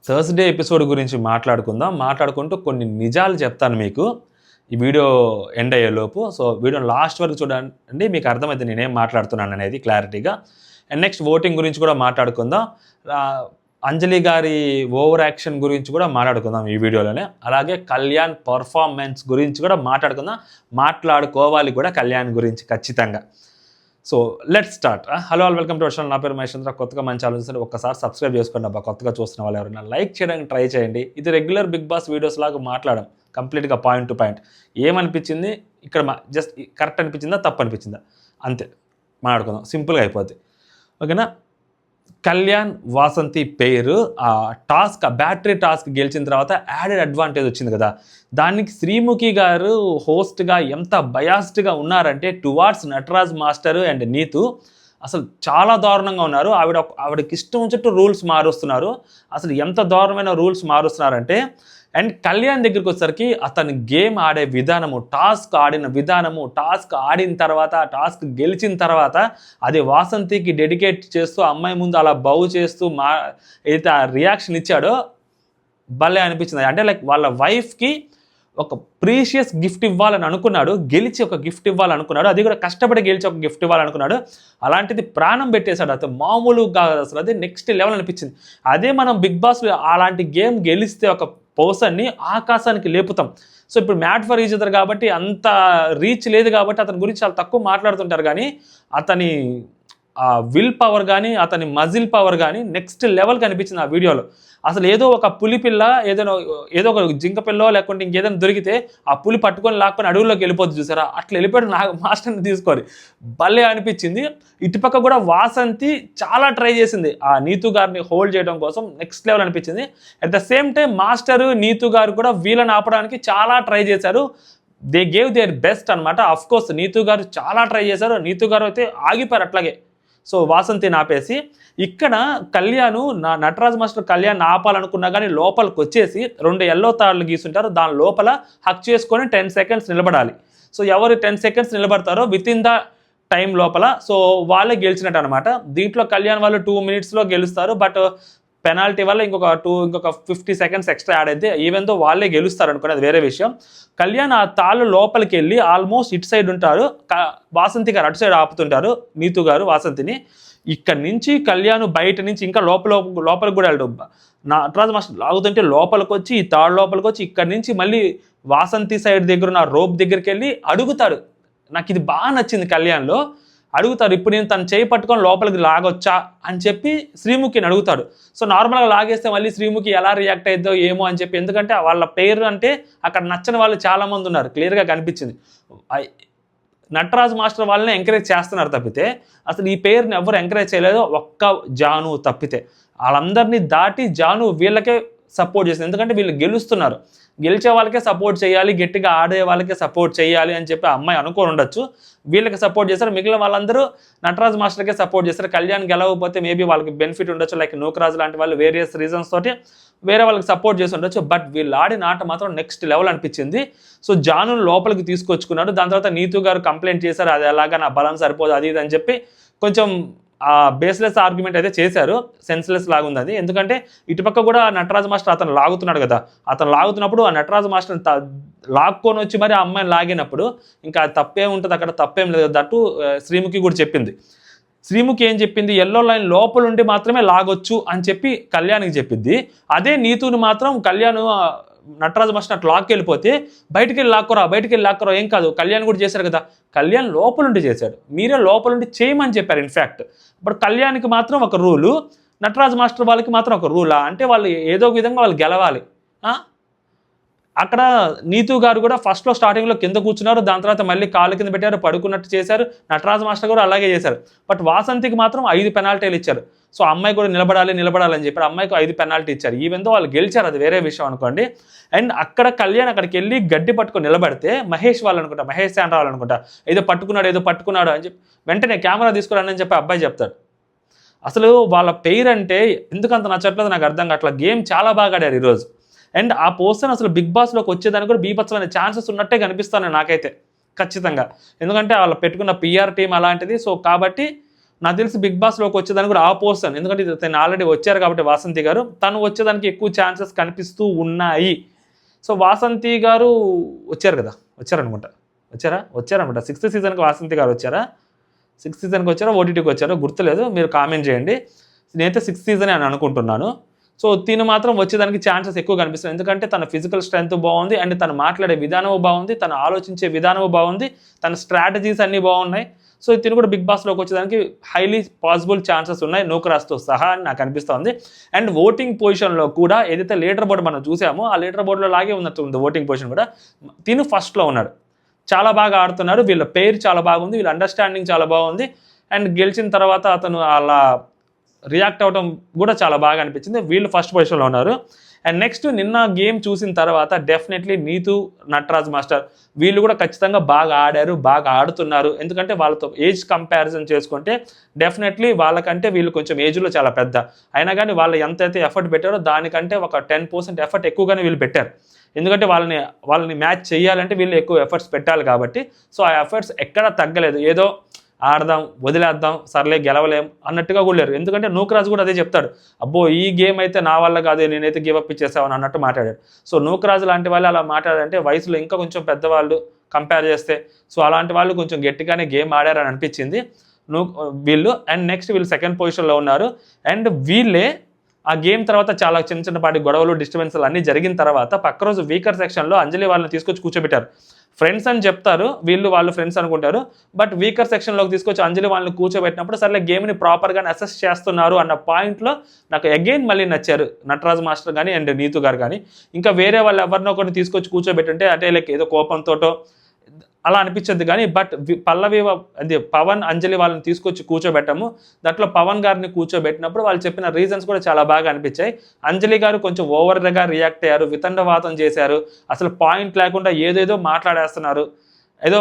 Thursday episode గురించి మాట్లాడుకుంటూ కొన్ని నిజాలు చెప్తాను మీకు. ఈ వీడియో ఎండ్ అయ్యేలోపు. సో, వీడియోని లాస్ట్ వరకు చూడండి. మీకు అర్థమైద్ది నేనేం మాట్లాడుతున్నాననేది క్లారిటీగా. అండ్ నెక్స్ట్ ఓటింగ్ గురించి కూడా మాట్లాడుకుందాం. అంజలి గారి ఓవర్ యాక్షన్ గురించి కూడా మాట్లాడుకుందాం ఈ వీడియోలోనే. అలాగే కళ్యాణ్ పర్ఫార్మెన్స్ గురించి కూడా మాట్లాడుకోవాలి కూడా కళ్యాణ్ గురించి ఖచ్చితంగా. So let's start. Hello all, welcome to our channel. నా పేరు మహేష్. కొత్తగా మంచి ఆలోచిస్తే ఒక్కసారి సబ్స్క్రైబ్ చేసుకోండి అబ్బా. కొత్తగా చూస్తున్న వాళ్ళు ఎవరైనా లైక్ చేయడానికి ట్రై చేయండి. ఇది రెగ్యులర్ బిగ్ బాస్ వీడియోస్ లాగా మాట్లాడడం, కంప్లీట్గా పాయింట్ టు పాయింట్. ఏమనిపించింది ఇక్కడ జస్ట్ కరెక్ట్ అనిపించిందా తప్పు అనిపించిందా అంతే మాట్లాడుకుందాం, సింపుల్గా అయిపోద్ది. ఓకేనా. కళ్యాణ్ వాసంతి పేరు బ్యాటరీ టాస్క్ గెలిచిన తర్వాత యాడెడ్ అడ్వాంటేజ్ వచ్చింది కదా, దానికి శ్రీముఖి గారు హోస్ట్గా ఎంత బయాస్డ్గా ఉన్నారంటే towards Natraj master and Neetu అసలు చాలా దారుణంగా ఉన్నారు. ఆవిడకి ఇష్టం వచ్చినట్టు రూల్స్ మారుస్తున్నారు. అసలు ఎంత దారుణమైన రూల్స్ మారుస్తున్నారంటే, అండ్ కళ్యాణ్ దగ్గరికి వచ్చేసరికి అతని గేమ్ ఆడే విధానము, టాస్క్ ఆడిన తర్వాత టాస్క్ గెలిచిన తర్వాత అది వాసంతికి డెడికేట్ చేస్తూ అమ్మాయి ముందు అలా బౌ చేస్తూ ఏదైతే ఆ రియాక్షన్ ఇచ్చాడో భలే అనిపించింది. అంటే లైక్ వాళ్ళ వైఫ్కి ఒక ప్రీషియస్ గిఫ్ట్ ఇవ్వాలని అనుకున్నాడు, గెలిచి ఒక గిఫ్ట్ ఇవ్వాలనుకున్నాడు, అది కూడా కష్టపడి గెలిచి ఒక గిఫ్ట్ ఇవ్వాలనుకున్నాడు. అలాంటిది ప్రాణం పెట్టేశాడు. అతను మామూలుగా అసలు అది నెక్స్ట్ లెవెల్ అనిపించింది. అదే మనం బిగ్ బాస్లో అలాంటి గేమ్ గెలిస్తే ఒక పర్సన్ని ఆకాశానికి లేపుతాం. సో ఇప్పుడు మ్యాట్ ఫర్ ఈచ్ అదర్ కాబట్టి అంత రీచ్ లేదు కాబట్టి అతని గురించి చాలా తక్కువ మాట్లాడుతుంటారు. కానీ అతని విల్ పవర్ కానీ అతని మజిల్ పవర్ కానీ నెక్స్ట్ లెవెల్ కనిపించింది ఆ వీడియోలో. అసలు ఏదో ఒక పులి పిల్ల ఏదో ఒక జింక పిల్లో లేకుంటే ఇంకేదైనా దొరికితే ఆ పులి పట్టుకొని లాక్కొని అడవుల్లోకి వెళ్ళిపోతుంది చూసారా, అట్లా వెళ్ళిపోయాడు నా మాస్టర్ని తీసుకొని. భలే అనిపించింది. ఇటుపక్క కూడా వాసంతి చాలా ట్రై చేసింది ఆ నీతు గారిని హోల్డ్ చేయడం కోసం, నెక్స్ట్ లెవెల్ అనిపించింది. At the same time master Neetu garu కూడా వీళ్ళని ఆపడానికి చాలా ట్రై చేశారు. దే గేవ్ దేర్ బెస్ట్ అనమాట. అఫ్కోర్స్ నీతు గారు చాలా ట్రై చేశారు. నీతు గారు అయితే ఆగిపోయారు అట్లాగే. సో వాసంతిని ఆపేసి ఇక్కడ కళ్యాణ్ నటరాజ్ మాస్టర్ కళ్యాణ్ ఆపాలనుకున్నా కానీ లోపలికి వచ్చేసి 2 ఎల్లో తాళ్ళు గీసుంటారు, దాని లోపల హక్ చేసుకొని 10 సెకండ్స్ నిలబడాలి. సో ఎవరు 10 సెకండ్స్ నిలబడతారో విత్ ఇన్ ద టైం లోపల సో వాళ్ళే గెలిచినట్టు అనమాట. దీంట్లో కళ్యాణ్ వాళ్ళు 2 మినిట్స్లో గెలుస్తారు. బట్ పెనాల్టీ వల్ల ఇంకొక 50 సెకండ్స్ ఎక్స్ట్రా యాడ్ అయితే ఈవెన్ దో వాళ్ళే గెలుస్తారు అనుకోండి, అది వేరే విషయం. కళ్యాణ్ ఆ తాళ్ళు లోపలికి వెళ్ళి ఆల్మోస్ట్ ఇటు సైడ్ ఉంటారు, వాసంతి గారు అటు సైడ్ ఆపుతుంటారు నీతు గారు వాసంతిని. ఇక్కడ నుంచి కళ్యాణ్ బయట నుంచి ఇంకా లోపలికి కూడా వెళ్ళడు. నటరాజ్ మాస్టర్ లాగుతుంటే లోపలికి వచ్చి ఈ తాడు లోపలికి వచ్చి ఇక్కడ నుంచి మళ్ళీ వాసంతి సైడ్ దగ్గర ఉన్న రోప్ దగ్గరికి వెళ్ళి అడుగుతాడు. నాకు ఇది బాగా నచ్చింది. కళ్యాణ్లో అడుగుతారు, ఇప్పుడు నేను తను చేయి పట్టుకొని లోపలికి లాగొచ్చా అని చెప్పి శ్రీముఖిని అడుగుతాడు. సో నార్మల్గా లాగేస్తే మళ్ళీ శ్రీముఖి ఎలా రియాక్ట్ అవుతుందో ఏమో అని చెప్పి, ఎందుకంటే వాళ్ళ పేరు అంటే అక్కడ నచ్చని వాళ్ళు చాలామంది ఉన్నారు, క్లియర్గా కనిపించింది. నటరాజ్ మాస్టర్ వాళ్ళని ఎంకరేజ్ చేస్తున్నారు తప్పితే అసలు ఈ పేరుని ఎవరు ఎంకరేజ్ చేయలేదు, ఒక్క జాను తప్పితే. వాళ్ళందరినీ దాటి జాను వీళ్ళకే సపోర్ట్ చేసింది. ఎందుకంటే వీళ్ళు గెలుస్తున్నారు, గెలిచే వాళ్ళకే సపోర్ట్ చేయాలి, గట్టిగా ఆడే వాళ్ళకే సపోర్ట్ చేయాలి అని చెప్పి అమ్మాయి అనుకోని ఉండొచ్చు. వీళ్ళకి సపోర్ట్ చేస్తారు, మిగిలిన వాళ్ళందరూ నటరాజ్ మాస్టర్కే సపోర్ట్ చేస్తారు. కళ్యాణ్ గెలవకపోతే మేబీ వాళ్ళకి బెనిఫిట్ ఉండొచ్చు, లైక్ నూకరాజు లాంటి వాళ్ళు వేరియస్ రీజన్స్ తోటి వేరే వాళ్ళకి సపోర్ట్ చేసి ఉండొచ్చు. బట్ వీళ్ళు ఆడిన ఆట మాత్రం నెక్స్ట్ లెవెల్ అనిపించింది. సో జాను లోపలికి తీసుకొచ్చుకున్నాడు. దాని తర్వాత నీతు గారు కంప్లైంట్ చేశారు, అది ఎలాగా నా బలం సరిపోదు అది ఇది అని చెప్పి కొంచెం బేస్లెస్ ఆర్గ్యుమెంట్ అయితే చేశారు. సెన్స్లెస్ లాగా ఉంది అది. ఎందుకంటే ఇటుపక్క కూడా నటరాజ్ మాస్టర్ అతను లాగుతున్నాడు కదా, అతను లాగుతున్నప్పుడు ఆ నటరాజ్ మాస్టర్ లాక్కొని వచ్చి మరి ఆ అమ్మాయిని లాగినప్పుడు ఇంకా తప్పేం ఉంటుంది, అక్కడ తప్పేం లేదు. దట్టు శ్రీముఖి కూడా చెప్పింది. శ్రీముఖి ఏం చెప్పింది, ఎల్లో లైన్ లోపల ఉండి మాత్రమే లాగొచ్చు అని చెప్పి కళ్యాణ్కి చెప్పింది. అదే నీతుని మాత్రం కళ్యాణ్ నటరాజ్ మాస్టర్ అట్లా లాక్కి వెళ్ళిపోతే బయటికి వెళ్ళి లాక్కరా ఏం కాదు, కళ్యాణ్ కూడా చేశారు కదా, కళ్యాణ్ లోపలుండి చేశాడు, మీరే లోపలుండి చేయమని చెప్పారు. ఇన్ఫ్యాక్ట్ ఇప్పుడు కళ్యాణ్కి మాత్రం ఒక రూలు, నటరాజ్ మాస్టర్ వాళ్ళకి మాత్రం ఒక రూలా, అంటే వాళ్ళు ఏదో విధంగా వాళ్ళు గెలవాలి. అక్కడ నీతు గారు కూడా ఫస్ట్లో స్టార్టింగ్లో కింద కూర్చున్నారు, దాని తర్వాత మళ్ళీ కాళ్ళు కింద పెట్టారు, పడుకున్నట్టు చేశారు. నటరాజ్ మాస్టర్ కూడా అలాగే చేశారు. బట్ వాసంతికి మాత్రం 5 పెనాల్టీలు ఇచ్చారు. సో అమ్మాయి కూడా నిలబడాలని చెప్పారు, అమ్మాయికి 5 పెనాల్టీ ఇచ్చారు. ఈవెన్ దో వాళ్ళు గెలిచారు, అది వేరే విషయం అనుకోండి. అండ్ అక్కడ కళ్యాణ్ అక్కడికి వెళ్ళి గడ్డి పట్టుకొని నిలబడితే మహేష్ శాండ్రా వాళ్ళు అనుకుంటా ఏదో పట్టుకున్నాడు అని చెప్పి వెంటనే కెమెరా తీసుకురాని చెప్పి అబ్బాయి చెప్తాడు. అసలు వాళ్ళ పేరు అంటే ఎందుకంత నచ్చట్లేదు నాకు అర్థం కావట్లా. గేమ్ చాలా బాగా ఆడారు ఈరోజు. అండ్ ఆ పర్సన్ అసలు బిగ్ బాస్లోకి వచ్చేదానికి కూడా బీభత్సమైన ఛాన్సెస్ ఉన్నట్టే కనిపిస్తాను నాకైతే ఖచ్చితంగా. ఎందుకంటే వాళ్ళు పెట్టుకున్న పిఆర్ టీం అలాంటిది. సో కాబట్టి నాకు తెలిసి బిగ్ బాస్లోకి వచ్చేదానికి కూడా ఆపోజిషన్, ఎందుకంటే తను ఆల్రెడీ వచ్చారు కాబట్టి వాసంతి గారు, తను వచ్చేదానికి ఎక్కువ ఛాన్సెస్ కనిపిస్తూ ఉన్నాయి. సో వాసంతి గారు వచ్చారు కదా, వచ్చారనుకుంటా 6th సీజన్కి వాసంతి గారు వచ్చారా, 6th సీజన్కి వచ్చారా, ఓటీటీకి వచ్చారో గుర్తులేదు, మీరు కామెంట్ చేయండి. నేనైతే 6th సీజనే అని అనుకుంటున్నాను. సో తిను మాత్రం వచ్చేదానికి ఛాన్సెస్ ఎక్కువ కనిపిస్తుంది, ఎందుకంటే తన ఫిజికల్ స్ట్రెంత్ బాగుంది, అండ్ తను మాట్లాడే విధానం బాగుంది, తను ఆలోచించే విధానం బాగుంది, తన స్ట్రాటజీస్ అన్నీ బాగున్నాయి. సో తిను కూడా బిగ్ బాస్లోకి వచ్చేదానికి హైలీ పాసిబుల్ ఛాన్సెస్ ఉన్నాయి, నూకరాజ్తో సహా అని నాకు అనిపిస్తుంది. అండ్ ఓటింగ్ పొజిషన్లో కూడా ఏదైతే లీడర్ బోర్డు మనం చూసామో ఆ లీడర్ బోర్డులో లాగే ఉన్నట్టు ఉంది ఓటింగ్ పొజిషన్ కూడా. తిను ఫస్ట్లో ఉన్నాడు, చాలా బాగా ఆడుతున్నారు, వీళ్ళ పేరు చాలా బాగుంది, వీళ్ళ అండర్స్టాండింగ్ చాలా బాగుంది. అండ్ గెలిచిన తర్వాత అతను అలా రియాక్ట్ అవ్వడం కూడా చాలా బాగా అనిపించింది. వీళ్ళు ఫస్ట్ పొజిషన్లో ఉన్నారు. అండ్ నెక్స్ట్ నిన్న గేమ్ చూసిన తర్వాత డెఫినెట్లీ నీతు, నటరాజ్ మాస్టర్ వీళ్ళు కూడా ఖచ్చితంగా బాగా ఆడారు, బాగా ఆడుతున్నారు. ఎందుకంటే వాళ్ళతో ఏజ్ కంపారిజన్ చేసుకుంటే డెఫినెట్లీ వాళ్ళకంటే వీళ్ళు కొంచెం ఏజ్లో చాలా పెద్ద, అయినా కానీ వాళ్ళు ఎంతైతే ఎఫర్ట్ పెట్టారో దానికంటే ఒక 10% ఎఫర్ట్ ఎక్కువగానే వీళ్ళు పెట్టారు. ఎందుకంటే వాళ్ళని మ్యాచ్ చేయాలంటే వీళ్ళు ఎక్కువ ఎఫర్ట్స్ పెట్టాలి కాబట్టి. సో ఆ ఎఫర్ట్స్ ఎక్కడా తగ్గలేదు, ఏదో ఆడదాం వదిలేద్దాం సర్లే గెలవలేం అన్నట్టుగా కూడా లేరు. ఎందుకంటే నూకరాజు కూడా అదే చెప్తాడు, అబ్బో ఈ గేమ్ అయితే నా వల్ల కాదు, నేనైతే గివప్ ఇచ్చేసావని అన్నట్టు మాట్లాడాడు. సో నూకరాజు లాంటి వాళ్ళు అలా మాట్లాడారంటే వయసులో ఇంకా కొంచెం పెద్దవాళ్ళు కంపేర్ చేస్తే, సో అలాంటి వాళ్ళు కొంచెం గట్టిగానే గేమ్ ఆడారని అనిపించింది వీళ్ళు. అండ్ నెక్స్ట్ వీళ్ళు సెకండ్ పొజిషన్లో ఉన్నారు. అండ్ వీళ్ళే ఆ గేమ్ తర్వాత చాలా చిన్నపాటి గొడవలు డిస్టర్బెన్స్లు అన్నీ జరిగిన తర్వాత పక్క రోజు వీకర్ సెక్షన్లో అంజలి వాళ్ళని తీసుకొచ్చి కూర్చోబెట్టారు. ఫ్రెండ్స్ అని చెప్తారు, వాళ్ళు ఫ్రెండ్స్ అనుకుంటారు, బట్ వీకర్ సెక్షన్లోకి తీసుకొచ్చి అంజలి వాళ్ళని కూర్చోబెట్టినప్పుడు సర్లే గేమ్ని ప్రాపర్గా అసెస్ చేస్తున్నారు అన్న పాయింట్లో నాకు అగైన్ మళ్ళీ నచ్చారు నటరాజ్ మాస్టర్ కానీ అండ్ నీతు గారు కానీ. ఇంకా వేరే వాళ్ళు ఎవరినో ఒకరిని తీసుకొచ్చి కూర్చోబెట్టుంటే అంటే లైక్ ఏదో కోపంతోటో అలా అనిపించద్దు కానీ, బట్ పల్లవి అది పవన్ అంజలి వాళ్ళని తీసుకొచ్చి కూర్చోబెట్టాము. దాంట్లో పవన్ గారిని కూర్చోబెట్టినప్పుడు వాళ్ళు చెప్పిన రీజన్స్ కూడా చాలా బాగా అనిపించాయి. అంజలి గారు కొంచెం ఓవర్గా రియాక్ట్ అయ్యారు, వితండవాదం చేశారు, అసలు పాయింట్ లేకుండా ఏదేదో మాట్లాడేస్తున్నారు. ఏదో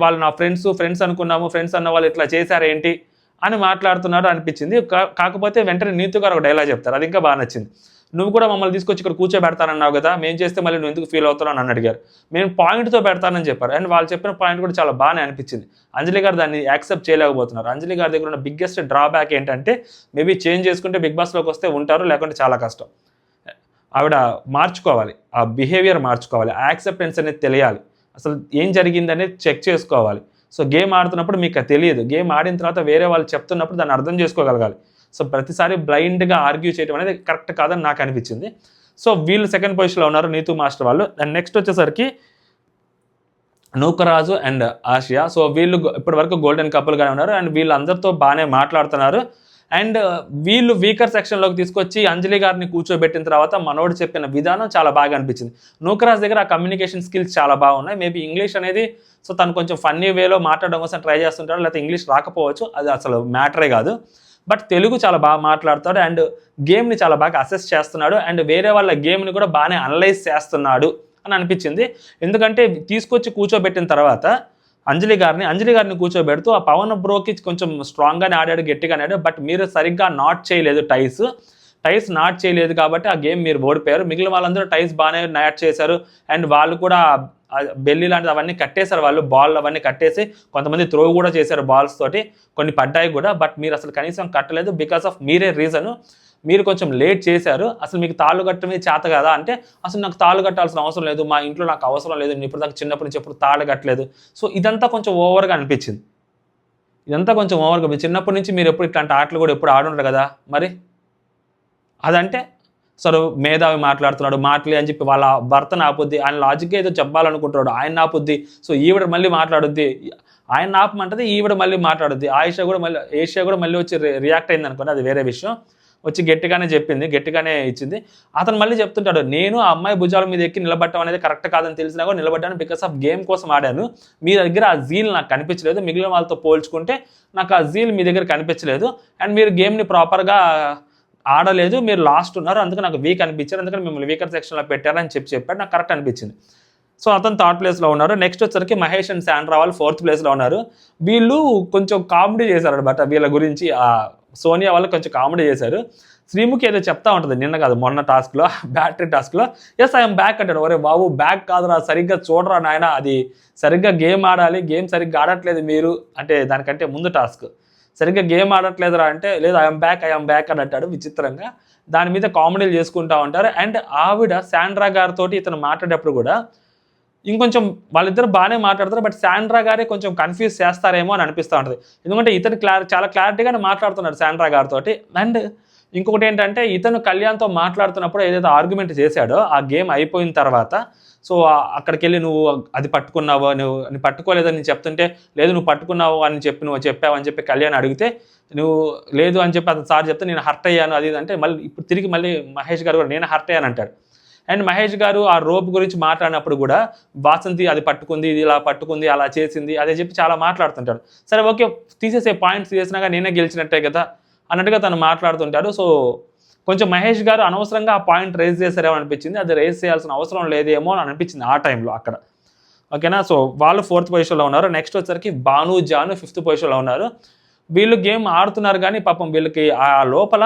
వాళ్ళు నా ఫ్రెండ్స్ అనుకున్నాము, ఫ్రెండ్స్ అన్న వాళ్ళు ఇట్లా చేశారేంటి అని మాట్లాడుతున్నారు అనిపించింది. కాకపోతే వెంటనే నీతు గారు ఒక డైలాగ్ చెప్తారు, అది ఇంకా బాగా నచ్చింది. నువ్వు కూడా మమ్మల్ని తీసుకొచ్చి ఇక్కడ కూర్చోబెడతానన్నావు కదా, మేము చేస్తే మళ్ళీ నువ్వు ఎందుకు ఫీల్ అవుతున్నావు అని అడిగారు. మేము పాయింట్తో పెడతానని చెప్పారు. అండ్ వాళ్ళు చెప్పిన పాయింట్ కూడా చాలా బాగానే అనిపించింది. అంజలి గారు దాన్ని యాక్సెప్ట్ చేయలేకపోతున్నారు. అంజలి గారి దగ్గర ఉన్న బిగ్గెస్ట్ డ్రాబ్యాక్ ఏంటంటే మేబీ చేంజ్ చేసుకుంటే బిగ్ బాస్లోకి వస్తే ఉంటారు, లేకుంటే చాలా కష్టం. ఆవిడ మార్చుకోవాలి, ఆ బిహేవియర్ మార్చుకోవాలి, యాక్సెప్టెన్స్ అనేది తెలియాలి, అసలు ఏం జరిగింది అనేది చెక్ చేసుకోవాలి. సో గేమ్ ఆడుతున్నప్పుడు మీకు తెలియదు, గేమ్ ఆడిన తర్వాత వేరే వాళ్ళు చెప్తున్నప్పుడు దాన్ని అర్థం చేసుకోగలగాలి. సో ప్రతిసారి బ్లైండ్గా ఆర్గ్యూ చేయడం అనేది కరెక్ట్ కాదని నాకు అనిపించింది. సో వీళ్ళు సెకండ్ పొజిషన్లో ఉన్నారు నీతు మాస్టర్ వాళ్ళు. అండ్ నెక్స్ట్ వచ్చేసరికి నూకరాజు అండ్ ఆసియా. సో వీళ్ళు ఇప్పటి వరకు గోల్డెన్ కపుల్గానే ఉన్నారు అండ్ వీళ్ళందరితో బాగానే మాట్లాడుతున్నారు. అండ్ వీళ్ళు వీకర్ సెక్షన్లోకి తీసుకొచ్చి అంజలి గారిని కూర్చోబెట్టిన తర్వాత మనోడు చెప్పిన విధానం చాలా బాగా అనిపించింది. నూకరాజ్ దగ్గర ఆ కమ్యూనికేషన్ స్కిల్స్ చాలా బాగున్నాయి. మేబీ ఇంగ్లీష్ అనేది సో తను కొంచెం ఫన్నీ వేలో మాట్లాడడం కోసం ట్రై చేస్తుంటాడు, లేకపోతే ఇంగ్లీష్ రాకపోవచ్చు, అది అసలు మ్యాటరే కాదు. బట్ తెలుగు చాలా బాగా మాట్లాడతాడు అండ్ గేమ్ని చాలా బాగా అసెస్ చేస్తున్నాడు అండ్ వేరే వాళ్ళ గేమ్ని కూడా బాగానే అనలైజ్ చేస్తున్నాడు అని అనిపించింది. ఎందుకంటే తీసుకొచ్చి కూర్చోబెట్టిన తర్వాత అంజలి గారిని కూర్చోబెడుతూ ఆ పవన్ బ్రోకి కొంచెం స్ట్రాంగ్గానే ఆడాడు, గట్టిగానే ఆడాడు, బట్ మీరు సరిగ్గా నాట్ చేయలేదు, టైస్ నాట్ చేయలేదు కాబట్టి ఆ గేమ్ మీరు ఓడిపోయారు. మిగిలిన వాళ్ళందరూ టైస్ బాగానే నాట్ చేశారు అండ్ వాళ్ళు కూడా బెల్లి లాంటిది అవన్నీ కట్టేశారు, వాళ్ళు బాల్ అవన్నీ కట్టేసి కొంతమంది త్రో కూడా చేశారు బాల్స్ తోటి, కొన్ని పడ్డాయి కూడా, బట్ మీరు అసలు కనీసం కట్టలేదు. బికాస్ ఆఫ్ మీరే రీజను, మీరు కొంచెం లేట్ చేశారు. అసలు మీకు తాళ్ళు కట్టమే చేత కదా అంటే అసలు నాకు తాళ్ళు కట్టాల్సిన అవసరం లేదు, మా ఇంట్లో నాకు అవసరం లేదు, నేను ఇప్పుడు దాకా చిన్నప్పటి నుంచి ఎప్పుడు తాళ్ళు కట్టలేదు. సో ఇదంతా కొంచెం ఓవర్గా అనిపించింది. చిన్నప్పటి నుంచి మీరు ఎప్పుడు ఇట్లాంటి ఆటలు కూడా ఎప్పుడు ఆడుంటారు కదా, మరి అదంటే సరే మేధావి మాట్లాడుతున్నాడు మాటలే అని చెప్పి వాళ్ళ భర్తను ఆపుద్ది, ఆయన లాజిక్గా ఏదో చెప్పాలనుకుంటున్నాడు, ఆయన ఆపుద్ది. సో ఈవిడ మళ్ళీ మాట్లాడుద్ది, ఆయన ఆపమంటది, ఈవిడ మళ్ళీ మాట్లాడుద్ది. ఏషియా కూడా మళ్ళీ వచ్చి రియాక్ట్ అయింది అనుకోండి, అది వేరే విషయం. వచ్చి గట్టిగానే చెప్పింది, గట్టిగానే ఇచ్చింది. అతను మళ్ళీ చెప్తుంటాడు, నేను ఆ అమ్మాయి భుజాల మీద ఎక్కి నిలబడటం అనేది కరెక్ట్ కాదని తెలిసినా కూడా నిలబడ్డాను, బికాస్ ఆఫ్ గేమ్ కోసం ఆడాను. మీ దగ్గర ఆ జీల్ నాకు కనిపించలేదు, మిగిలిన వాళ్ళతో పోల్చుకుంటే నాకు ఆ జీల్ మీ దగ్గర కనిపించలేదు అండ్ మీరు గేమ్ని ప్రాపర్గా ఆడలేదు, మీరు లాస్ట్ ఉన్నారు, అందుకే నాకు వీక్ అనిపించారు, అందుకని మిమ్మల్ని వీకర్ సెక్షన్లో పెట్టారని చెప్పాడు. నాకు కరెక్ట్ అనిపించింది. సో అతను థర్డ్ ప్లేస్లో ఉన్నారు. నెక్స్ట్ వచ్చరికి మహేష్ అండ్ శాండ్రా వాళ్ళు 4th ప్లేస్లో ఉన్నారు. వీళ్ళు కొంచెం కామెడీ చేశారు అనమాట, వీళ్ళ గురించి సోనియా వాళ్ళు కొంచెం కామెడీ చేశారు. శ్రీముఖి ఏదో చెప్తా ఉంటుంది, నిన్న కాదు మొన్న టాస్క్లో, బ్యాటరీ టాస్క్లో, ఎస్ ఐఎమ్ బ్యాక్ అంటాడు. ఒరే బాబు బ్యాక్ కాదురా, సరిగ్గా చూడరా నాయన, అది సరిగ్గా గేమ్ ఆడాలి, గేమ్ సరిగ్గా ఆడట్లేదు మీరు అంటే దానికంటే ముందు టాస్క్. సరిగ్గా గేమ్ ఆడట్లేదురా అంటే లేదు ఐఎమ్ బ్యాక్ అని అంటాడు విచిత్రంగా. దాని మీద కామెడీలు చేసుకుంటూ ఉంటారు. అండ్ ఆవిడ శాండ్రా గారితో ఇతను మాట్లాడేటప్పుడు కూడా ఇంకొంచెం వాళ్ళిద్దరు బాగానే మాట్లాడతారు. బట్ శాండ్రా గారే కొంచెం కన్ఫ్యూజ్ చేస్తారేమో అని అనిపిస్తూ ఉంటుంది. ఎందుకంటే ఇతను చాలా క్లారిటీగానే మాట్లాడుతున్నాడు శాండ్రా గారితో. అండ్ ఇంకొకటి ఏంటంటే ఇతను కళ్యాణ్తో మాట్లాడుతున్నప్పుడు ఏదైతే ఆర్గ్యుమెంట్ చేశాడో ఆ గేమ్ అయిపోయిన తర్వాత సో అక్కడికి వెళ్ళి నువ్వు అది పట్టుకున్నావు, నువ్వు పట్టుకోలేదని నేను చెప్తుంటే లేదు నువ్వు పట్టుకున్నావు అని చెప్పి నువ్వు చెప్పావు అని చెప్పి కళ్యాణ్ అడిగితే నువ్వు లేదు అని చెప్పి అతను సార్ చెప్తే నేను హర్ట్ అయ్యాను అది అంటే మళ్ళీ ఇప్పుడు తిరిగి మళ్ళీ మహేష్ గారు కూడా నేను హర్ట్ అయ్యాను అంటాడు. అండ్ మహేష్ గారు ఆ రోప్ గురించి మాట్లాడినప్పుడు కూడా వాసంతి అది పట్టుకుంది, ఇది ఇలా పట్టుకుంది, అలా చేసింది అదే చెప్పి చాలా మాట్లాడుతుంటాడు. సరే ఓకే తీసేసే పాయింట్స్ చేసినాక నేనే గెలిచినట్టే కదా అన్నట్టుగా తను మాట్లాడుతుంటాడు. సో కొంచెం మహేష్ గారు అనవసరంగా ఆ పాయింట్ రేజ్ చేశారేమో అనిపించింది. అది రేజ్ చేయాల్సిన అవసరం లేదేమో అని అనిపించింది ఆ టైంలో అక్కడ. ఓకేనా. సో వాళ్ళు 4th పొజిషన్లో ఉన్నారు. నెక్స్ట్ వచ్చరికి భాను జాను 5th పొజిషన్లో ఉన్నారు. వీళ్ళు గేమ్ ఆడుతున్నారు కానీ పాపం వీళ్ళకి ఆ లోపల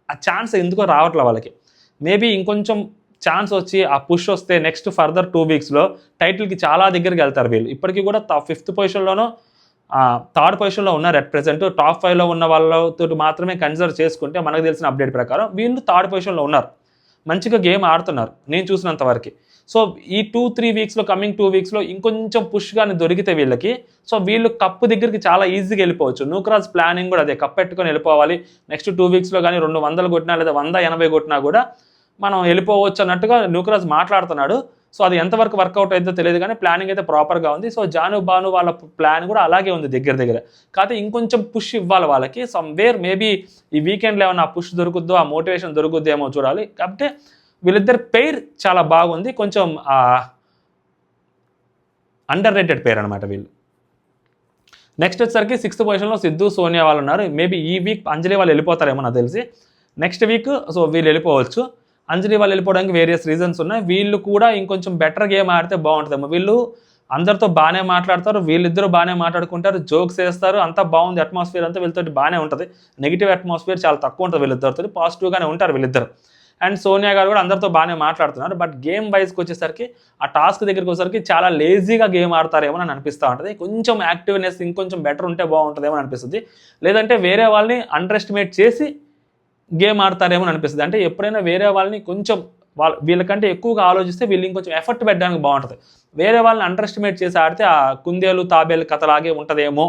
ఆ ఛాన్స్ ఎందుకో రావట్లే వాళ్ళకి. మేబీ ఇంకొంచెం ఛాన్స్ వచ్చి ఆ పుష్ వస్తే నెక్స్ట్ ఫర్దర్ 2 వీక్స్లో టైటిల్కి చాలా దగ్గరికి వెళ్తారు వీళ్ళు. ఇప్పటికీ కూడా 5th పొజిషన్లోనూ 3rd పొజిషన్లో ఉన్నారు అట్ ప్రెసెంట్. టాప్ 5లో ఉన్న వాళ్ళతో మాత్రమే కన్సిడర్ చేసుకుంటే మనకు తెలిసిన అప్డేట్ ప్రకారం వీళ్ళు 3rd పొజిషన్లో ఉన్నారు. మంచిగా గేమ్ ఆడుతున్నారు నేను చూసినంత వరకు. సో ఈ 2-3 వీక్స్లో కమింగ్ 2 వీక్స్లో ఇంకొంచెం పుష్ కానీ దొరికితే వీళ్ళకి సో వీళ్ళు కప్పు దగ్గరికి చాలా ఈజీగా వెళ్ళిపోవచ్చు. నూకరాజ్ ప్లానింగ్ కూడా అదే, కప్ పెట్టుకొని వెళ్ళిపోవాలి. నెక్స్ట్ 2 వీక్స్లో కానీ 200 కొట్టినా లేదా 180 కొట్టినా కూడా మనం వెళ్ళిపోవచ్చు అన్నట్టుగా నూకరాజ్ మాట్లాడుతున్నాడు. సో అది ఎంతవరకు వర్కౌట్ అయితే తెలియదు కానీ ప్లానింగ్ అయితే ప్రాపర్గా ఉంది. సో జాను భాను వాళ్ళ ప్లాన్ కూడా అలాగే ఉంది దగ్గర. కాకపోతే ఇంకొంచెం పుష్ ఇవ్వాలి వాళ్ళకి. సమ్వేర్ మేబీ ఈ వీకెండ్లో ఏమైనా ఆ పుష్ దొరుకుద్దో, ఆ మోటివేషన్ దొరుకుద్దేమో చూడాలి. కాకపోతే వీళ్ళిద్దరు పెయిర్ చాలా బాగుంది. కొంచెం అండర్ రేటెడ్ పెయిర్ అనమాట వీళ్ళు. నెక్స్ట్ వచ్చేసరికి 6th పొజిషన్లో సిద్ధు సోనియా వాళ్ళు ఉన్నారు. మేబీ ఈ వీక్ అంజలి వాళ్ళు వెళ్ళిపోతారేమో నాకు తెలిసి. నెక్స్ట్ వీక్ సో వీళ్ళు వెళ్ళిపోవచ్చు. అంజలి వాళ్ళు వెళ్ళిపోవడానికి వేరియస్ రీజన్స్ ఉన్నాయి. వీళ్ళు కూడా ఇంకొంచెం బెటర్ గేమ్ ఆడితే బాగుంటుందేమో. వీళ్ళు అందరితో బాగానే మాట్లాడతారు, వీళ్ళిద్దరూ బాగానే మాట్లాడుకుంటారు, జోక్స్ వేస్తారు, అంతా బాగుంది. అట్మాస్ఫియర్ అంతా వీళ్ళతో బాగానే ఉంటుంది. నెగిటివ్ అట్మాస్ఫియర్ చాలా తక్కువ ఉంటుంది వీళ్ళిద్దరితో, పాజిటివ్గానే ఉంటారు వీళ్ళిద్దరు. అండ్ సోనియా గారు కూడా అందరితో బాగానే మాట్లాడుతున్నారు. బట్ గేమ్ వైజ్కి వచ్చేసరికి ఆ టాస్క్ దగ్గరికి వచ్చేసరికి చాలా లేజీగా గేమ్ ఆడతారేమో అని అనిపిస్తూ ఉంటుంది. కొంచెం యాక్టివ్నెస్ ఇంకొంచెం బెటర్ ఉంటే బాగుంటుందేమో అని అనిపిస్తుంది. లేదంటే వేరే వాళ్ళని అండర్ ఎస్టిమేట్ చేసి గేమ్ ఆడతారేమో అని అనిపిస్తుంది. అంటే ఎప్పుడైనా వేరే వాళ్ళని కొంచెం వీళ్ళకంటే ఎక్కువగా ఆలోచిస్తే వీళ్ళు ఇంకొంచెం ఎఫర్ట్ పెట్టడానికి బాగుంటుంది. వేరే వాళ్ళని అండర్ ఎస్టిమేట్ చేసి ఆడితే ఆ కుందేలు తాబేలు కథలాగే ఉంటుందేమో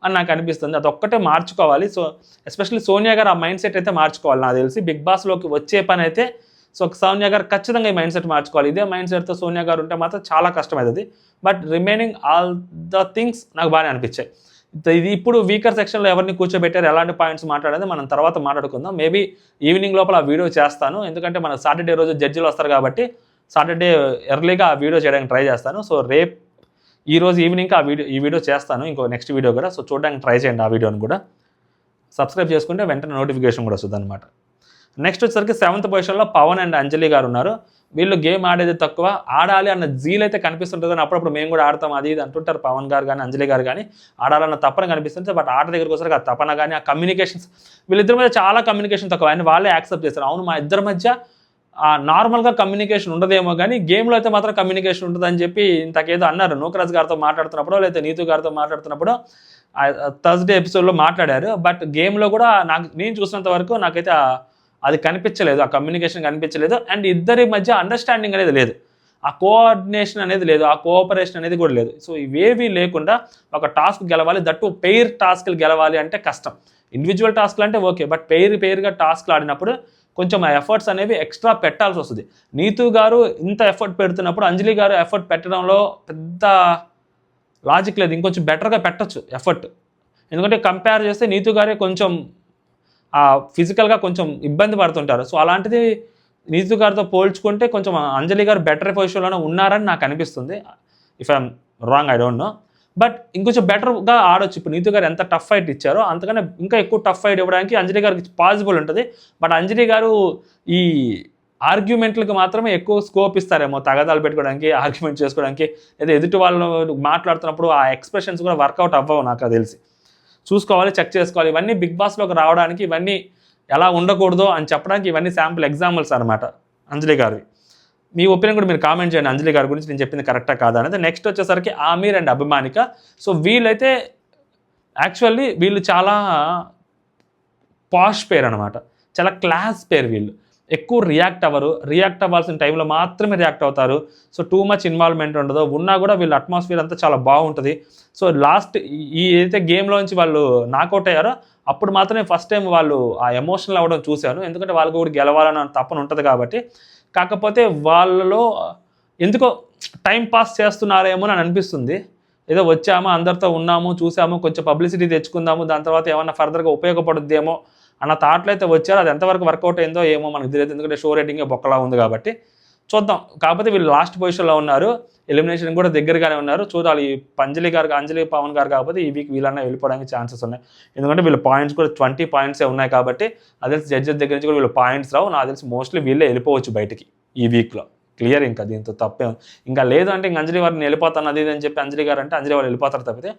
అని నాకు అనిపిస్తుంది. అదొక్కటే మార్చుకోవాలి. సో ఎస్పెషల్లీ సోనియా గారు ఆ మైండ్ సెట్ అయితే మార్చుకోవాలి. నాకు తెలిసి బిగ్ బాస్లోకి వచ్చే పని అయితే సో సోనియా గారు ఖచ్చితంగా ఈ మైండ్ సెట్ మార్చుకోవాలి. ఇదే మైండ్ సెట్తో సోనియా గారు ఉంటే మాత్రం చాలా కష్టమవుతుంది. But remaining all the things నాకు బాగానే అనిపించాయి. ఇది ఇప్పుడు వీకర్ సెక్షన్లో ఎవరిని కూర్చోబెట్టారు, ఎలాంటి పాయింట్స్ మాట్లాడేది మనం తర్వాత మాట్లాడుకుందాం. మేబీ ఈవినింగ్ లోపల ఆ వీడియో చేస్తాను. ఎందుకంటే మన సాటర్డే రోజు జడ్జిలు వస్తారు కాబట్టి సాటర్డే ఎర్లీగా ఆ వీడియో చేయడానికి ట్రై చేస్తాను. సో ఈ రోజు ఈవినింగ్కి ఈ వీడియో చేస్తాను, ఇంకో నెక్స్ట్ వీడియో కూడా. సో చూడడానికి ట్రై చేయండి ఆ వీడియోని కూడా. సబ్స్క్రైబ్ చేసుకుంటే వెంటనే నోటిఫికేషన్ కూడా వస్తుంది అనమాట. నెక్స్ట్ వచ్చేసరికి 7th పొజిషన్లో పవన్ అండ్ అంజలి గారు ఉన్నారు. వీళ్ళు గేమ్ ఆడేది తక్కువ, ఆడాలి అన్న జీల్ అయితే కనిపిస్తుంటుంది. అని అప్పుడప్పుడు మేము కూడా ఆడతాం అది ఇది అంటుంటారు పవన్ గారు కానీ అంజలి గారు కానీ. ఆడాలన్న తపన కనిపిస్తుంది. బట్ ఆట దగ్గరికి వచ్చేసరికి ఆ తపన కానీ ఆ కమ్యూనికేషన్స్ వీళ్ళిద్దరి మధ్య చాలా కమ్యూనికేషన్ తక్కువ. ఆయన వాళ్ళే యాక్సెప్ట్ చేస్తారు. అవును మా ఇద్దరి మధ్య నార్మల్గా కమ్యూనికేషన్ ఉండదేమో కానీ గేమ్లో అయితే మాత్రం కమ్యూనికేషన్ ఉంటుందని చెప్పి ఇంతకేదో అన్నారు. నూకరాజ్ గారితో మాట్లాడుతున్నప్పుడు లేదా నీతు గారితో మాట్లాడుతున్నప్పుడు థర్స్డే ఎపిసోడ్లో మాట్లాడారు. బట్ గేమ్లో కూడా నేను చూసినంత వరకు నాకైతే అది కనిపించలేదు, ఆ కమ్యూనికేషన్ కనిపించలేదు. అండ్ ఇద్దరి మధ్య అండర్స్టాండింగ్ అనేది లేదు, ఆ కోఆర్డినేషన్ అనేది లేదు, ఆ కోఆపరేషన్ అనేది కూడా లేదు. సో ఇవేవి లేకుండా ఒక టాస్క్ గెలవాలి, దట్టు పెయిర్ టాస్క్లు గెలవాలి అంటే కష్టం. ఇండివిజువల్ టాస్క్లు అంటే ఓకే, బట్ పెయిర్గా టాస్క్లు ఆడినప్పుడు కొంచెం ఆ ఎఫర్ట్స్ అనేవి ఎక్స్ట్రా పెట్టాల్సి వస్తుంది. నీతు గారు ఇంత ఎఫర్ట్ పెడుతున్నప్పుడు అంజలి గారు ఎఫర్ట్ పెట్టడంలో పెద్ద లాజిక్ లేదు. ఇంకొంచెం బెటర్గా పెట్టచ్చు ఎఫర్ట్. ఎందుకంటే కంపేర్ చేస్తే నీతు గారే కొంచెం ఫిజికల్గా కొంచెం ఇబ్బంది పడుతుంటారు. సో అలాంటిది నీతు గారితో పోల్చుకుంటే కొంచెం అంజలి గారు బెటర్ పొజిషన్లోనే ఉన్నారని నాకు అనిపిస్తుంది. If I'm wrong I don't know. But ఇంకొంచెం బెటర్గా ఆడొచ్చు. ఇప్పుడు నీతు గారు ఎంత టఫ్ ఫైట్ ఇచ్చారో అంతకన్నా ఇంకా ఎక్కువ టఫ్ ఫైట్ ఇవ్వడానికి అంజలి గారికి పాసిబుల్ ఉంటుంది. బట్ అంజలి గారు ఈ ఆర్గ్యుమెంట్లకు మాత్రమే ఎక్కువ స్కోప్ ఇస్తారేమో, తగాదాలు పెట్టుకోవడానికి, ఆర్గ్యుమెంట్ చేసుకోవడానికి, లేదా ఎదుటి వాళ్ళు మాట్లాడుతున్నప్పుడు ఆ ఎక్స్ప్రెషన్స్ కూడా వర్కౌట్ అవ్వవు నాకు తెలిసి. చూసుకోవాలి, చెక్ చేసుకోవాలి. ఇవన్నీ బిగ్ బాస్లోకి రావడానికి ఇవన్నీ ఎలా ఉండకూడదో అని చెప్పడానికి ఇవన్నీ శాంపుల్ ఎగ్జాంపుల్స్ అనమాట అంజలి గారివి. మీ ఒపీనియన్ కూడా మీరు కామెంట్ చేయండి అంజలి గారి గురించి నేను చెప్పింది కరెక్టా కాదా అనేది. నెక్స్ట్ వచ్చేసరికి ఆమీర్ అండ్ అభిమానిక. సో వీళ్ళైతే యాక్చువల్లీ వీళ్ళు చాలా పాష్ పేర్ అనమాట, చాలా క్లాస్ పేర్ వీళ్ళు. ఎక్కువ రియాక్ట్ అవ్వాల్సిన టైంలో మాత్రమే రియాక్ట్ అవుతారు. సో టూ మచ్ ఇన్వాల్వ్మెంట్ ఉండదు, ఉన్నా కూడా వీళ్ళ అట్మాస్ఫియర్ అంతా చాలా బాగుంటుంది. సో లాస్ట్ ఈ ఏదైతే గేమ్లోంచి వాళ్ళు నాకౌట్ అయ్యారో అప్పుడు మాత్రమే ఫస్ట్ టైం వాళ్ళు ఆ ఎమోషనల్ అవ్వడం చూశాను. ఎందుకంటే వాళ్ళకు కూడా గెలవాలని తపన ఉంటుంది కాబట్టి. కాకపోతే వాళ్ళలో ఎందుకో టైం పాస్ చేస్తున్నారేమో అని అనిపిస్తుంది. ఏదో వచ్చాము, అందరితో ఉన్నాము, చూసాము, కొంచెం పబ్లిసిటీ తెచ్చుకుందాము, దాని తర్వాత ఏమన్నా ఫర్దర్గా ఉపయోగపడుద్దేమో అన్న థాట్లో అయితే వచ్చారు. అది ఎంతవరకు వర్కౌట్ అయిందో ఏమో మనకు తెలియదు, ఎందుకంటే షో రేటింగ్ బొక్కలా ఉంది కాబట్టి. చూద్దాం. కాకపోతే వీళ్ళు లాస్ట్ పొజిషన్లో ఉన్నారు, ఎలిమినేషన్ కూడా దగ్గరగానే ఉన్నారు. చూడాలి. ఈ అంజలి పవన్ గారు కాకపోతే ఈ వీక్ వీళ్ళన్నా వెళ్ళిపోవడానికి ఛాన్సెస్ ఉన్నాయి. ఎందుకంటే వీళ్ళ పాయింట్స్ కూడా 20 పాయింట్సే ఉన్నాయి కాబట్టి అది తెలిసి జడ్జెస్ దగ్గర నుంచి కూడా వీళ్ళు పాయింట్స్ రావు. నాకు తెలిసి మోస్ట్లీ వీళ్ళే వెళ్ళిపోవచ్చు బయటికి ఈ వీక్లో. క్లియర్. ఇంకా దీంతో తప్పే ఇంకా లేదు అంటే ఇంక అంజలి వారిని వెళ్ళిపోతాను అది అని చెప్పి అంజలి గారు అంటే అంజలి వాళ్ళు వెళ్ళిపోతారు తప్పితే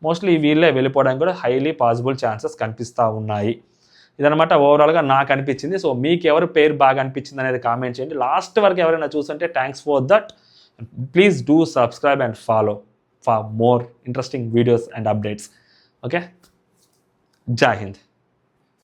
మోస్ట్లీ వీళ్ళే వెళ్ళిపోవడానికి కూడా హైలీ పాసిబుల్ ఛాన్సెస్ కనిపిస్తూ ఉన్నాయి. ఇదనమాట ఓవరాల్గా నాకు అనిపించింది. సో మీకు ఎవరు పేరు బాగా అనిపించింది అనేది కామెంట్ చేయండి. లాస్ట్ వరకు ఎవరైనా చూస్తుంటే thanks for that. Please do subscribe and follow for more interesting videos and updates. Okay, జై హింద్.